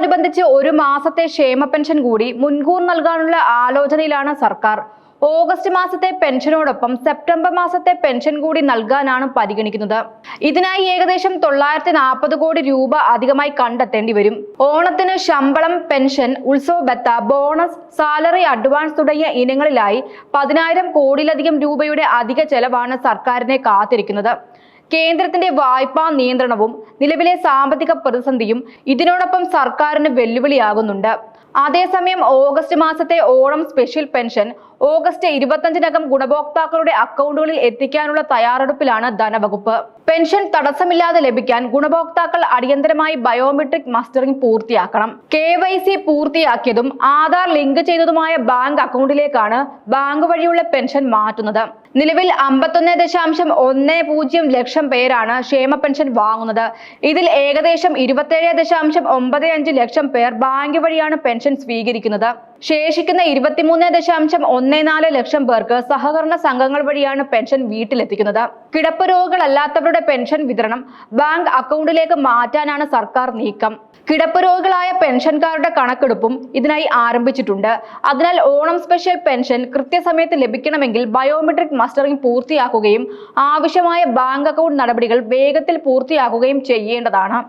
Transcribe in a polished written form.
ഓണത്തോടനുബന്ധിച്ച് ഒരു മാസത്തെ ക്ഷേമ പെൻഷൻ കൂടി മുൻകൂർ നൽകാനുള്ള ആലോചനയിലാണ് സർക്കാർ. ഓഗസ്റ്റ് മാസത്തെ പെൻഷനോടൊപ്പം സെപ്റ്റംബർ മാസത്തെ പെൻഷൻ കൂടി നൽകാനാണ് പരിഗണിക്കുന്നത്. ഇതിനായി ഏകദേശം 940 കോടി രൂപ അധികമായി കണ്ടെത്തേണ്ടി വരും. ഓണത്തിന് ശമ്പളം, പെൻഷൻ, ഉത്സവ ബത്ത, ബോണസ്, സാലറി അഡ്വാൻസ് തുടങ്ങിയ ഇനങ്ങളിലായി 10,000 കോടിയിലധികം രൂപയുടെ അധിക ചെലവാണ് സർക്കാരിനെ കാത്തിരിക്കുന്നത്. കേന്ദ്രത്തിന്റെ വായ്പാ നിയന്ത്രണവും നിലവിലെ സാമ്പത്തിക പ്രതിസന്ധിയും ഇതിനോടൊപ്പം സർക്കാരിന് വെല്ലുവിളിയാകുന്നുണ്ട്. അതേസമയം ഓഗസ്റ്റ് മാസത്തെ ഓണം സ്പെഷ്യൽ പെൻഷൻ ഓഗസ്റ്റ് 25-നകം ഗുണഭോക്താക്കളുടെ അക്കൗണ്ടുകളിൽ എത്തിക്കാനുള്ള തയ്യാറെടുപ്പിലാണ് ധനവകുപ്പ്. പെൻഷൻ തടസ്സമില്ലാതെ ലഭിക്കാൻ ഗുണഭോക്താക്കൾ അടിയന്തരമായി ബയോമെട്രിക് മസ്റ്ററിംഗ് പൂർത്തിയാക്കണം. KYC പൂർത്തിയാക്കിയതും ആധാർ ലിങ്ക് ചെയ്തതുമായ ബാങ്ക് അക്കൗണ്ടിലേക്കാണ് ബാങ്ക് വഴിയുള്ള പെൻഷൻ മാറ്റുന്നത്. നിലവിൽ 51.10 ലക്ഷം പേരാണ് ക്ഷേമ പെൻഷൻ വാങ്ങുന്നത്. ഇതിൽ ഏകദേശം 27.95 ലക്ഷം പേർ ബാങ്ക് വഴിയാണ് പെൻഷൻ സ്വീകരിക്കുന്നത്. ശേഷിക്കുന്ന 23.14 ലക്ഷം പേർക്ക് സഹകരണ സംഘങ്ങൾ വഴിയാണ് പെൻഷൻ വീട്ടിലെത്തിക്കുന്നത്. കിടപ്പ് രോഗികളല്ലാത്തവരുടെ പെൻഷൻ വിതരണം ബാങ്ക് അക്കൗണ്ടിലേക്ക് മാറ്റാനാണ് സർക്കാർ നീക്കം. കിടപ്പ് രോഗികളായ പെൻഷൻകാരുടെ കണക്കെടുപ്പും ഇതിനായി ആരംഭിച്ചിട്ടുണ്ട്. അതിനാൽ ഓണം സ്പെഷ്യൽ പെൻഷൻ കൃത്യസമയത്ത് ലഭിക്കണമെങ്കിൽ ബയോമെട്രിക് മസ്റ്ററിംഗ് പൂർത്തിയാക്കുകയും ആവശ്യമായ ബാങ്ക് അക്കൗണ്ട് നടപടികൾ വേഗത്തിൽ പൂർത്തിയാക്കുകയും ചെയ്യേണ്ടതാണ്.